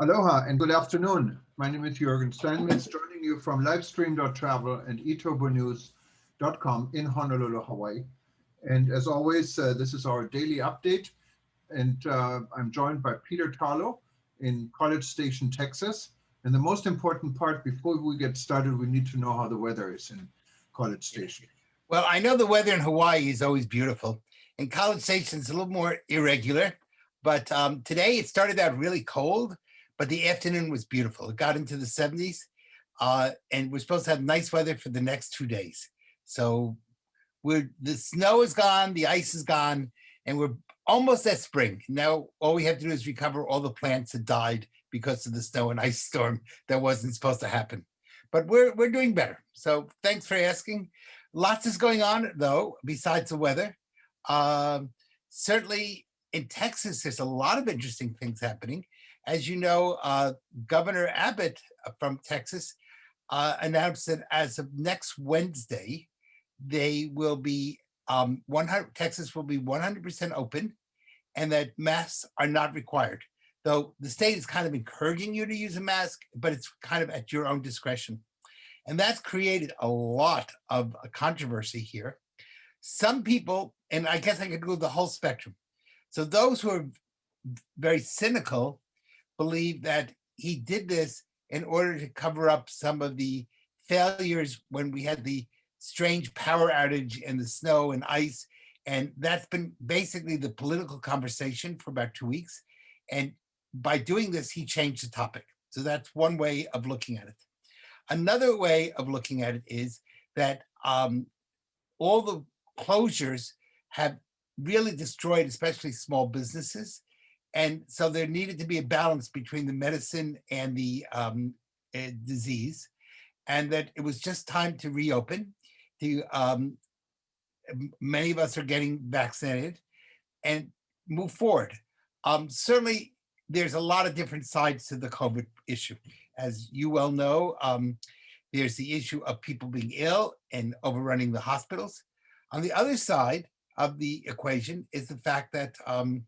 Aloha and good afternoon. My name is Juergen Steinmetz, joining you from livestream.travel and eTurboNews.com in Honolulu, Hawaii. And as always, this is our daily update. And I'm joined by Peter Tarlow in College Station, Texas. And the most important part, before we get started, we need to know how the weather is in College Station. Well, I know the weather in Hawaii is always beautiful. In College Station, it's a little more irregular. But today it started out really cold, but the afternoon was beautiful. It got into the 70s, and we're supposed to have nice weather for the next 2 days. So the snow is gone, the ice is gone, and we're almost at spring. Now, all we have to do is recover all the plants that died because of the snow and ice storm that wasn't supposed to happen. But we're doing better. So thanks for asking. Lots is going on, though, besides the weather. Certainly in Texas, there's a lot of interesting things happening. As you know, Governor Abbott from Texas announced that as of next Wednesday, they will be Texas will be 100% open, and that masks are not required. Though the state is kind of encouraging you to use a mask, but it's kind of at your own discretion. And that's created a lot of controversy here. Some people, and I guess I could go the whole spectrum. So those who are very cynical believe that he did this in order to cover up some of the failures when we had the strange power outage and the snow and ice. And that's been basically the political conversation for about 2 weeks. And by doing this, he changed the topic. So that's one way of looking at it. Another way of looking at it is that all the closures have really destroyed, especially small businesses. And so there needed to be a balance between the medicine and the disease, and that it was just time to reopen. Many of us are getting vaccinated and move forward. Certainly, there's a lot of different sides to the COVID issue. As you well know, there's the issue of people being ill and overrunning the hospitals. On the other side of the equation is the fact that in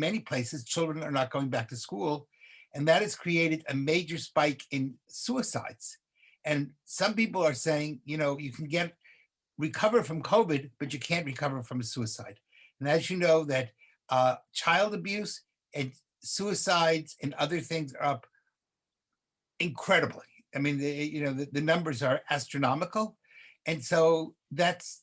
many places, children are not going back to school, and that has created a major spike in suicides. And some people are saying, you know, you can recover from COVID, but you can't recover from a suicide. And as you know, that child abuse and suicides and other things are up incredibly. I mean, the numbers are astronomical. And so that's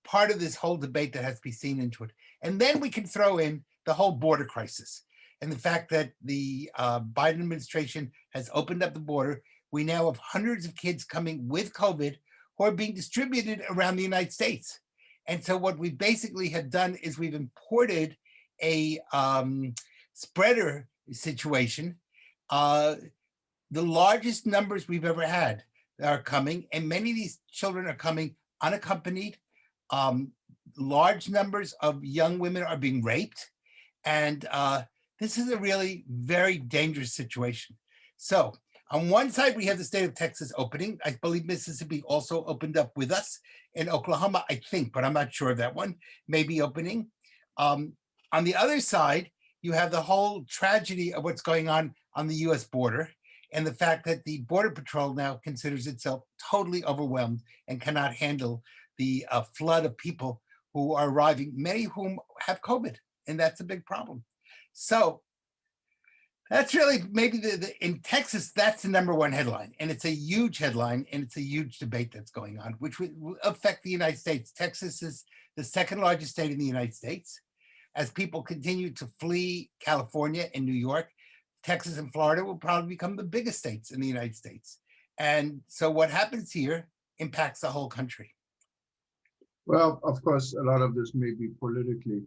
part of this whole debate that has to be seen into it. And then we can throw in the whole border crisis and the fact that the Biden administration has opened up the border. We now have hundreds of kids coming with COVID who are being distributed around the United States. And so what we basically have done is we've imported a spreader situation. The largest numbers we've ever had are coming, and many of these children are coming unaccompanied. Large numbers of young women are being raped. And this is a really very dangerous situation. So on one side, we have the state of Texas opening. I believe Mississippi also opened up with us. In Oklahoma, I think, but I'm not sure of that one, may be opening. On the other side, you have the whole tragedy of what's going on the US border, and the fact that the Border Patrol now considers itself totally overwhelmed and cannot handle the flood of people who are arriving, many of whom have COVID, and that's a big problem. So that's really maybe in Texas, that's the number one headline, and it's a huge headline, and it's a huge debate that's going on, which will affect the United States. Texas is the second largest state in the United States. As people continue to flee California and New York, Texas and Florida will probably become the biggest states in the United States. And so what happens here impacts the whole country. Well, of course, a lot of this may be politically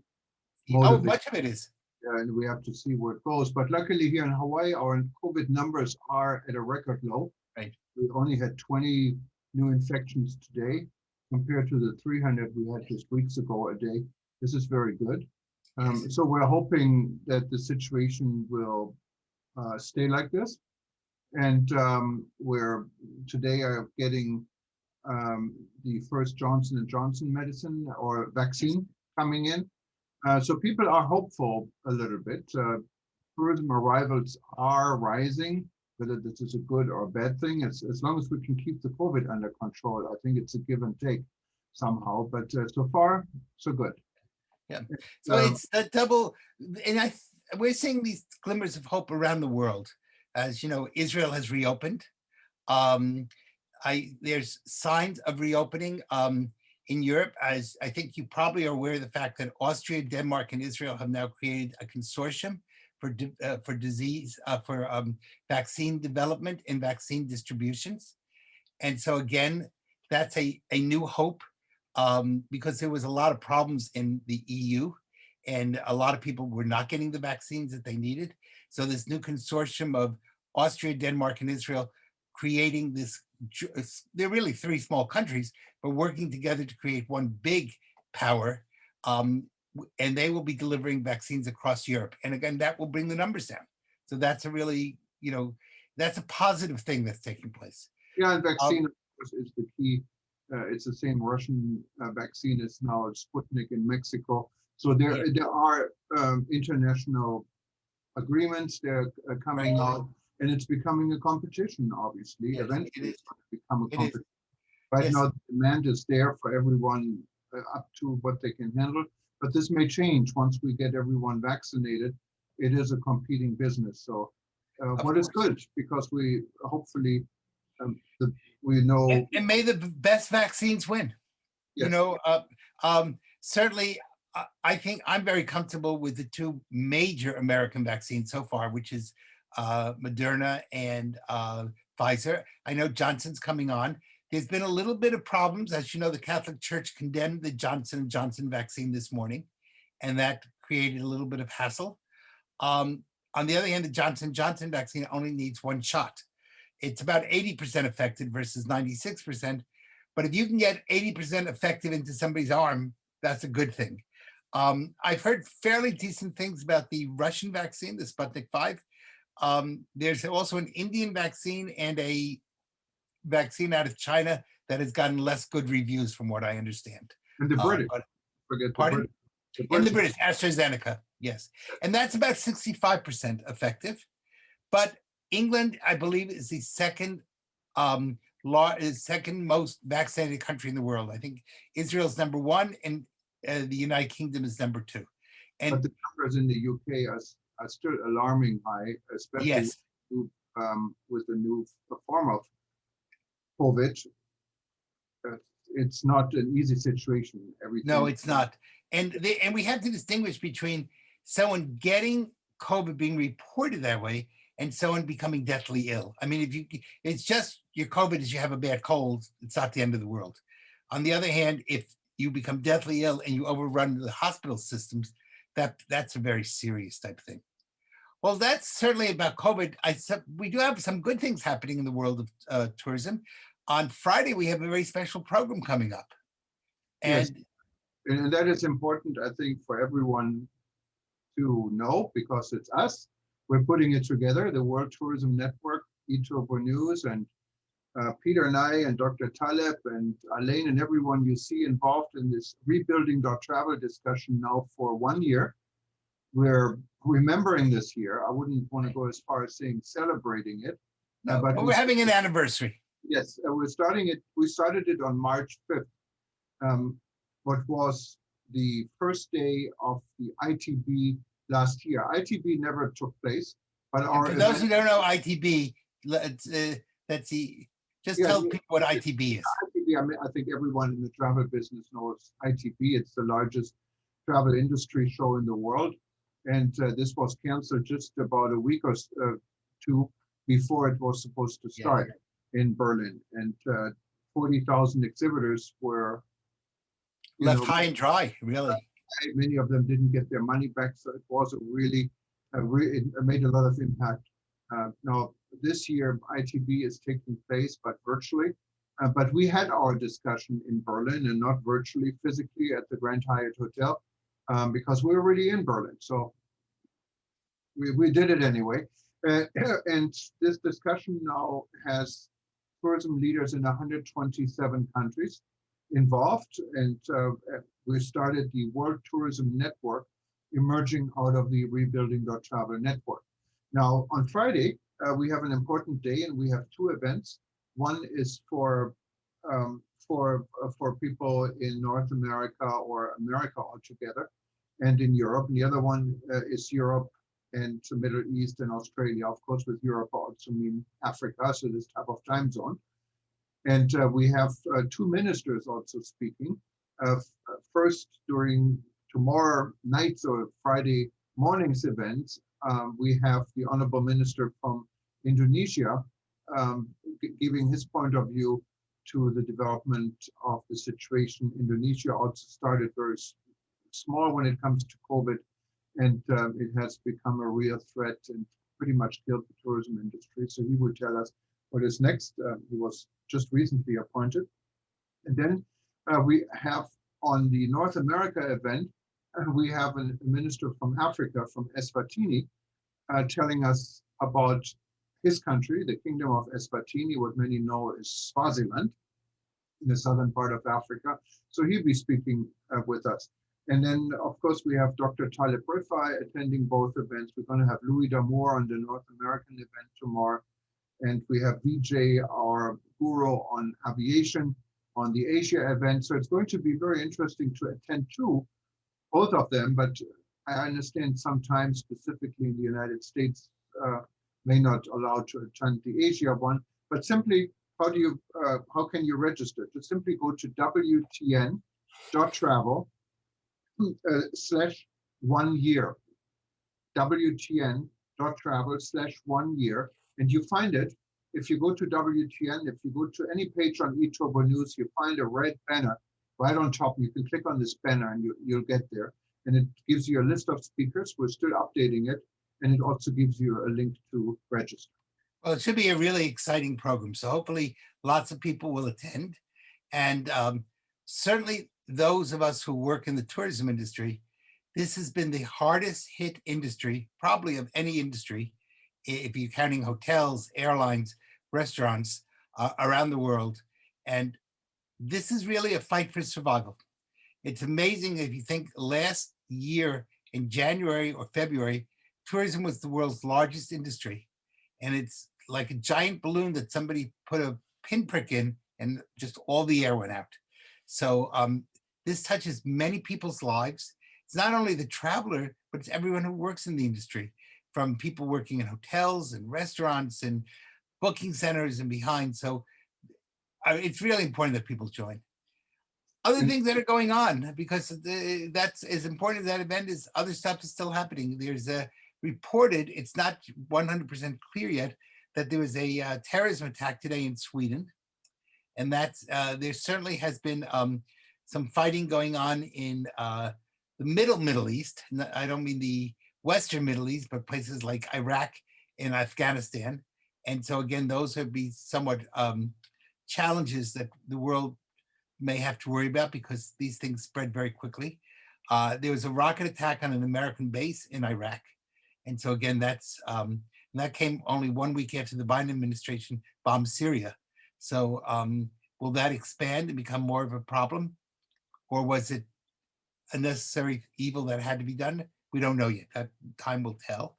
motivated. Oh, much of it is. And we have to see where it goes. But luckily here in Hawaii, our COVID numbers are at a record low. Right. We only had 20 new infections today compared to the 300 we had just weeks ago a day. This is very good. So we're hoping that the situation will stay like this. And we're today are getting the first Johnson & Johnson medicine or vaccine coming in. So people are hopeful a little bit. tourism arrivals are rising. Whether this is a good or a bad thing, as long as we can keep the COVID under control, I think it's a give and take somehow. But so far, so good. Yeah. So Um, it's a double, and we're seeing these glimmers of hope around the world. As you know, Israel has reopened. Um, there's signs of reopening in Europe, as I think you probably are aware of the fact that Austria, Denmark, and Israel have now created a consortium for disease for vaccine development and vaccine distributions. And so again, that's a new hope because there was a lot of problems in the EU and a lot of people were not getting the vaccines that they needed. So this new consortium of Austria, Denmark, and Israel creating this, they're really three small countries, but working together to create one big power. And they will be delivering vaccines across Europe. And again, that will bring the numbers down. So that's a really, that's a positive thing that's taking place. Yeah, and vaccine, of course, is the key. It's the same Russian vaccine as now Sputnik in Mexico. So there are international agreements. They're coming out, and it's becoming a competition. Obviously, yes, eventually it's going to become a competition. Yes. Now, the demand is there for everyone up to what they can handle. But this may change once we get everyone vaccinated. It is a competing business. So what is good, because we hopefully we know. And may the best vaccines win. Yes. Certainly, I think I'm very comfortable with the two major American vaccines so far, which is Moderna and Pfizer. I know Johnson's coming on. There's been a little bit of problems. As you know, the Catholic Church condemned the Johnson & Johnson vaccine this morning, and that created a little bit of hassle. On the other hand, the Johnson & Johnson vaccine only needs one shot. It's about 80% effective versus 96%. But if you can get 80% effective into somebody's arm, that's a good thing. I've heard fairly decent things about the Russian vaccine, the Sputnik 5. There's also an Indian vaccine and a vaccine out of China that has gotten less good reviews from what I understand. And the British. Forget the British. And the British, AstraZeneca, yes. And that's about 65% effective. But England, I believe, is the second most vaccinated country in the world. I think Israel's number one, and the United Kingdom is number two. But the numbers in the UK are still alarming high, especially with the new form of COVID. It's not an easy situation. No, it's not. And we have to distinguish between someone getting COVID being reported that way and someone becoming deathly ill. I mean, it's just your COVID is you have a bad cold, it's not the end of the world. On the other hand, if you become deathly ill and you overrun the hospital systems, that's a very serious type of thing. Well, that's certainly about COVID. We do have some good things happening in the world of tourism. On Friday, we have a very special program coming up. And, yes. And that is important, I think, for everyone to know, because it's us. We're putting it together, the World Tourism Network, eTurboNews, and Peter and I and Dr. Taleb and Alain and everyone you see involved in this rebuilding.travel discussion now for 1 year. We're remembering this year. I wouldn't want to go as far as saying celebrating it. No, but we're having an anniversary. Yes, we're starting it. We started it on March 5th, what was the first day of the ITB last year. ITB never took place, but for those who don't know ITB, let's see. Just tell people what ITB is. ITB, I think everyone in the travel business knows ITB. It's the largest travel industry show in the world. And this was canceled just about a week or two before it was supposed to start in Berlin. And 40,000 exhibitors were left high and dry, really. Many of them didn't get their money back. So it was it made a lot of impact. Now, this year, ITB is taking place, but virtually. But we had our discussion in Berlin and not virtually, physically at the Grand Hyatt Hotel, because we were already in Berlin. So we did it anyway. And this discussion now has tourism leaders in 127 countries involved. And we started the World Tourism Network emerging out of the rebuilding.travel network. Now, on Friday, we have an important day, and we have two events. One is for people in North America or America altogether, and in Europe. And the other one is Europe and the Middle East and Australia. Of course, with Europe, I also mean Africa, so this type of time zone. And we have two ministers also speaking. First, during tomorrow night's or Friday morning's events, we have the Honorable Minister from Indonesia giving his point of view to the development of the situation. Indonesia also started very small when it comes to COVID, and it has become a real threat and pretty much killed the tourism industry. So he would tell us what is next. He was just recently appointed. And then we have on the North America event, we have a minister from Africa, from Eswatini, telling us about his country, the Kingdom of Eswatini, what many know is Swaziland, in the southern part of Africa. So he'll be speaking with us. And then, of course, we have Dr. Talib Rifai attending both events. We're going to have Louis D'Amour on the North American event tomorrow. And we have Vijay, our guru on aviation, on the Asia event. So it's going to be very interesting to attend to both of them. But I understand sometimes, specifically in the United States, may not allow to attend the Asia one. But simply, how can you register? Just simply go to wtn.travel /1 year, wtn.travel/1 year, and you find it. If you go to WTN, if you go to any page on eTurboNews, you find a red banner right on top. You can click on this banner and you'll get there. And it gives you a list of speakers. We're still updating it. And it also gives you a link to register. Well, it should be a really exciting program. So hopefully lots of people will attend. And certainly those of us who work in the tourism industry, this has been the hardest hit industry, probably of any industry, if you're counting hotels, airlines, restaurants around the world. And this is really a fight for survival. It's amazing if you think last year in January or February, tourism was the world's largest industry. And it's like a giant balloon that somebody put a pinprick in and just all the air went out. So this touches many people's lives. It's not only the traveler, but it's everyone who works in the industry, from people working in hotels and restaurants and booking centers and behind. So it's really important that people join. Other things that are going on, because that's as important as that event is, other stuff is still happening. There's a reported, it's not 100% clear yet, that there was a terrorism attack today in Sweden. And that's, there certainly has been some fighting going on in the Middle East. I don't mean the Western Middle East, but places like Iraq and Afghanistan. And so again, those would be somewhat challenges that the world may have to worry about, because these things spread very quickly. There was a rocket attack on an American base in Iraq. And so again, that's and that came only 1 week after the Biden administration bombed Syria. So will that expand and become more of a problem? Or was it a necessary evil that had to be done? We don't know yet. That time will tell.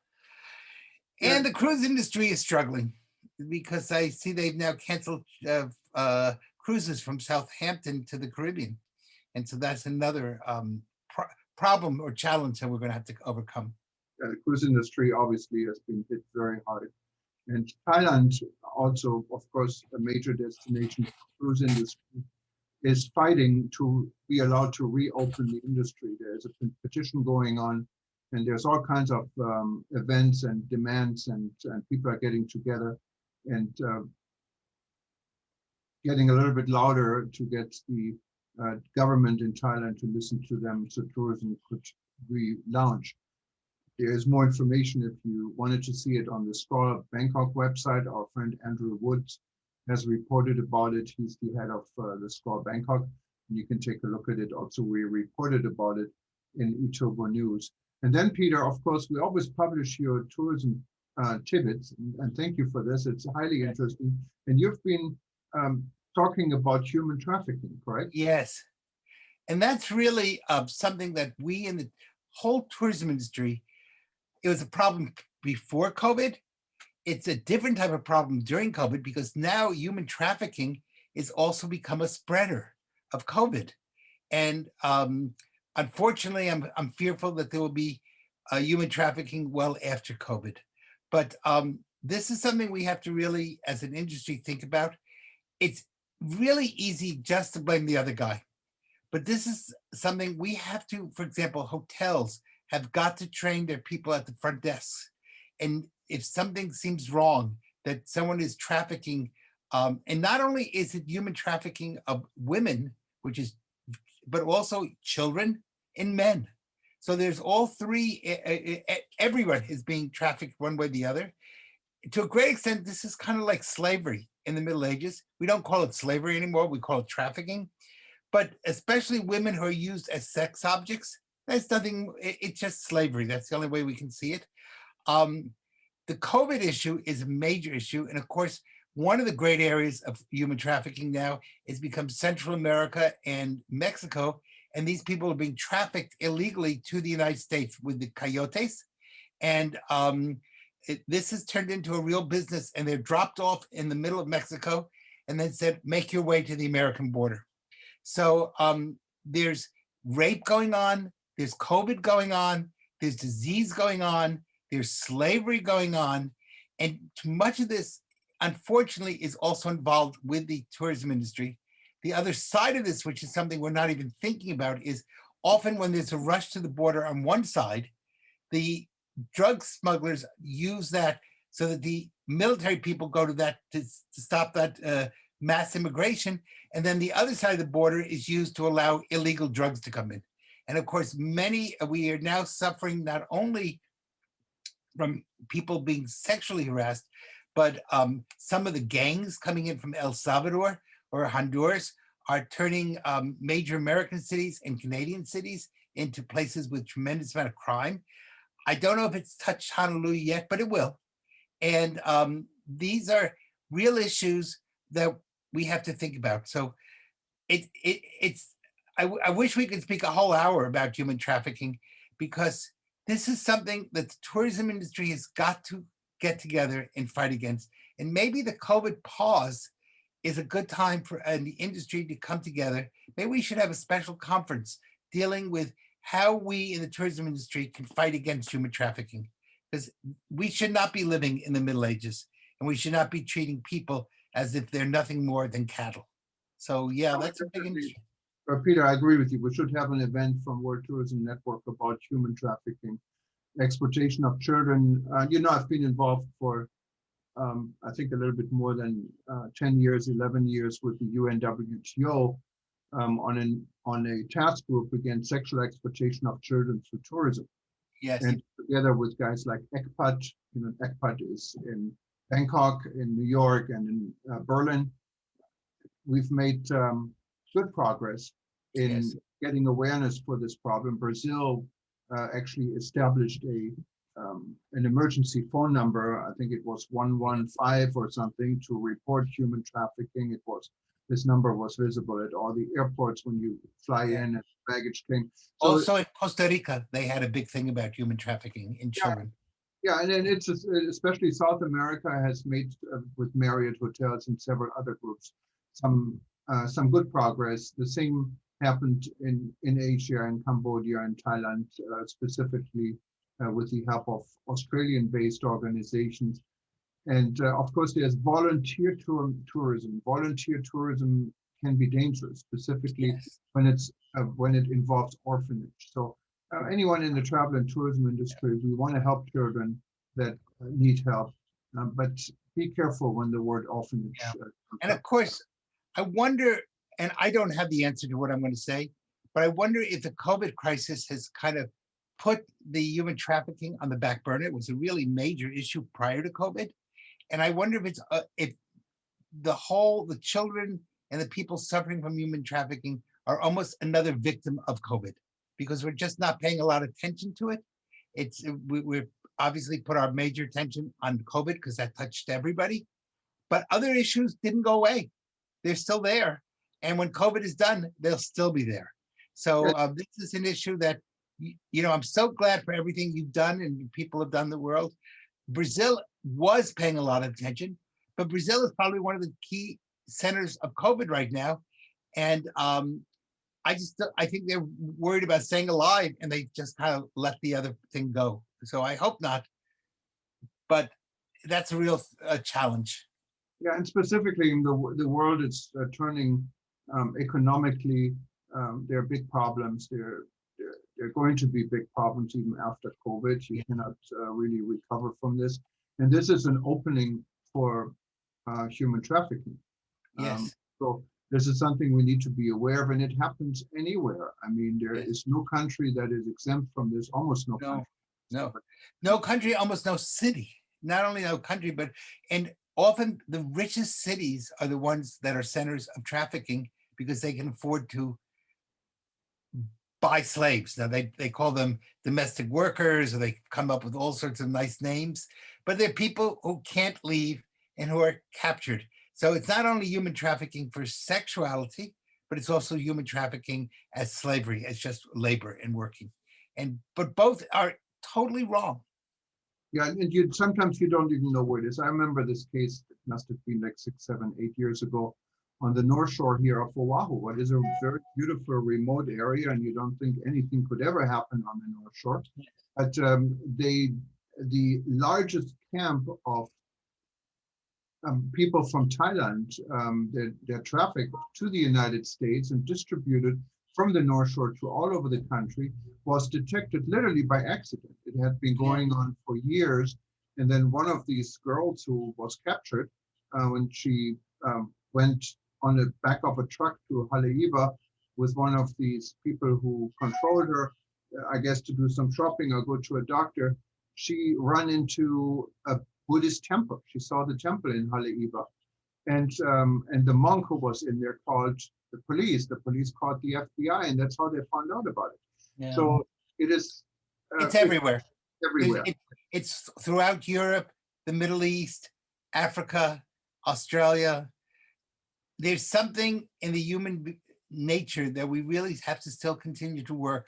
And the cruise industry is struggling, because I see they've now canceled cruises from Southampton to the Caribbean. And so that's another problem or challenge that we're going to have to overcome. The cruise industry obviously has been hit very hard. And Thailand, also, of course, a major destination for cruise industry, is fighting to be allowed to reopen the industry. There's a petition going on, and there's all kinds of events and demands, and people are getting together and getting a little bit louder to get the government in Thailand to listen to them, so tourism could relaunch. There is more information if you wanted to see it on the Scroll Bangkok website. Our friend Andrew Woods has reported about it. He's the head of the Scroll Bangkok. And you can take a look at it. Also, we reported about it in eTurboNews. And then, Peter, of course, we always publish your tourism tidbits, and thank you for this. It's highly interesting. And you've been talking about human trafficking, correct? Yes. And that's really something that we in the whole tourism industry, it was a problem before COVID. It's a different type of problem during COVID because now human trafficking is also become a spreader of COVID. And unfortunately, I'm fearful that there will be human trafficking well after COVID. But this is something we have to really, as an industry, think about. It's really easy just to blame the other guy. But this is something we have to, for example, hotels have got to train their people at the front desks. And if something seems wrong, that someone is trafficking, and not only is it human trafficking of women, which is, but also children and men. So there's all three, everyone is being trafficked one way or the other. To a great extent, this is kind of like slavery in the Middle Ages. We don't call it slavery anymore, we call it trafficking. But especially women who are used as sex objects, that's nothing, it's just slavery. That's the only way we can see it. The COVID issue is a major issue. And of course, one of the great areas of human trafficking now is become Central America and Mexico. And these people are being trafficked illegally to the United States with the coyotes. And this has turned into a real business, and they're dropped off in the middle of Mexico and then said, make your way to the American border. So there's rape going on, there's COVID going on, there's disease going on, there's slavery going on. And much of this, unfortunately, is also involved with the tourism industry. The other side of this, which is something we're not even thinking about, is often when there's a rush to the border on one side, the drug smugglers use that so that the military people go to that to stop that mass immigration. And then the other side of the border is used to allow illegal drugs to come in. And of course, we are now suffering not only from people being sexually harassed, but some of the gangs coming in from El Salvador or Honduras are turning major American cities and Canadian cities into places with tremendous amount of crime. I don't know if it's touched Honolulu yet, but it will. And these are real issues that we have to think about. So I wish we could speak a whole hour about human trafficking, because this is something that the tourism industry has got to get together and fight against. And maybe the COVID pause is a good time for the industry to come together. Maybe we should have a special conference dealing with how we in the tourism industry can fight against human trafficking, because we should not be living in the Middle Ages, and we should not be treating people as if they're nothing more than cattle. So yeah, that's a big industry. Peter, I agree with you. We should have an event from World Tourism Network about human trafficking, exploitation of children. I've been involved for, I think, a little bit more than 10 years, 11 years with the UNWTO on a task group against sexual exploitation of children through tourism. Yes. And together with guys like ECPAT, ECPAT is in Bangkok, in New York, and in Berlin. We've made good progress in getting awareness for this problem. Brazil actually established an emergency phone number. I think it was 115 or something to report human trafficking. This number was visible at all the airports when you fly in and baggage claim. So, also in Costa Rica, they had a big thing about human trafficking in children. Yeah, and then it's especially South America has made with Marriott hotels and several other groups some good progress. The same happened in Asia, in Cambodia and Thailand, specifically with the help of Australian-based organizations. And of course, there's volunteer tourism. Volunteer tourism can be dangerous, specifically when it involves orphanage. So anyone in the travel and tourism industry, we want to help children that need help, but be careful when the word orphanage. And of course, I wonder, and I don't have the answer to what I'm going to say, but I wonder if the COVID crisis has kind of put the human trafficking on the back burner. It was a really major issue prior to COVID. And I wonder if it's if the children and the people suffering from human trafficking are almost another victim of COVID, because we're just not paying a lot of attention to it. We're obviously put our major attention on COVID because that touched everybody, but other issues didn't go away. They're still there. And when COVID is done, they'll still be there. So this is an issue that I'm so glad for everything you've done and people have done in the world. Brazil was paying a lot of attention, but Brazil is probably one of the key centers of COVID right now. And I think they're worried about staying alive, and they just kind of let the other thing go. So I hope not, but that's a real challenge. Yeah, and specifically in the world, it's turning economically. There are big problems. There are going to be big problems even after COVID. You cannot really recover from this. And this is an opening for human trafficking. Yes. So this is something we need to be aware of, and it happens anywhere. I mean, there is no country that is exempt from this, almost no country. No country, almost no city. Not only no country, and often the richest cities are the ones that are centers of trafficking because they can afford to buy slaves. Now they call them domestic workers, or they come up with all sorts of nice names, but they're people who can't leave and who are captured. So it's not only human trafficking for sexuality, but it's also human trafficking as slavery, as just labor and working. But both are totally wrong. Yeah, and sometimes you don't even know where it is. I remember this case, it must have been like 6, 7, 8 years ago on the North Shore here of Oahu. What is a very beautiful remote area, and you don't think anything could ever happen on the North Shore. But the largest camp of people from Thailand, they're trafficked to the United States and distributed from the North Shore to all over the country, was detected literally by accident. It had been going on for years. And then one of these girls who was captured, when she went on the back of a truck to Haleiwa with one of these people who controlled her, I guess to do some shopping or go to a doctor, she ran into a Buddhist temple. She saw the temple in Haleiwa. And the monk who was in there called the police. The police called the FBI, and that's how they found out about it. Yeah. So it is. It's everywhere. Everywhere. It's throughout Europe, the Middle East, Africa, Australia. There's something in the human nature that we really have to still continue to work.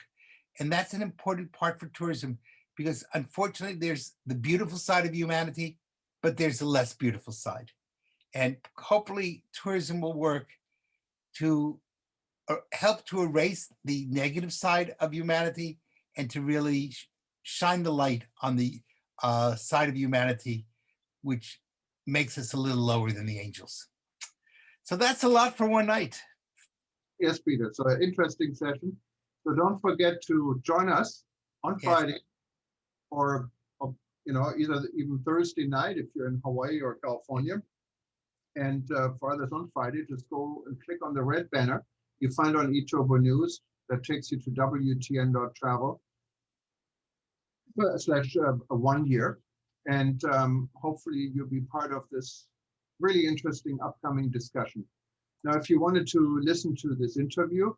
And that's an important part for tourism, because unfortunately there's the beautiful side of humanity, but there's the less beautiful side. And hopefully tourism will work to help to erase the negative side of humanity and to really shine the light on the side of humanity, which makes us a little lower than the angels. So that's a lot for one night. Yes, Peter. So an interesting session. So don't forget to join us on Friday, or either even Thursday night if you're in Hawaii or California. And for others on Friday, just go and click on the red banner you find on eTurboNews that takes you to wtn.travel/1 year. And hopefully you'll be part of this really interesting upcoming discussion. Now, if you wanted to listen to this interview,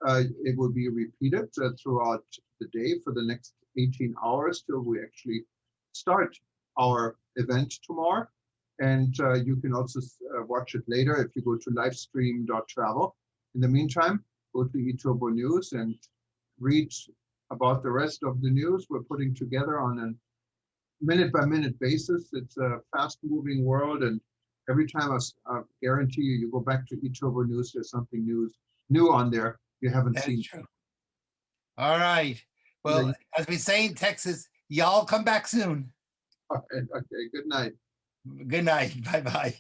it will be repeated throughout the day for the next 18 hours till we actually start our event tomorrow. And you can also watch it later if you go to livestream.travel. In the meantime, go to eTurboNews and read about the rest of the news we're putting together on a minute-by-minute basis. It's a fast-moving world, and every time I guarantee you go back to eTurboNews, there's something new on there you haven't seen. True. All right. Well, as we say in Texas, y'all come back soon. Okay. Good night. Good night. Bye-bye.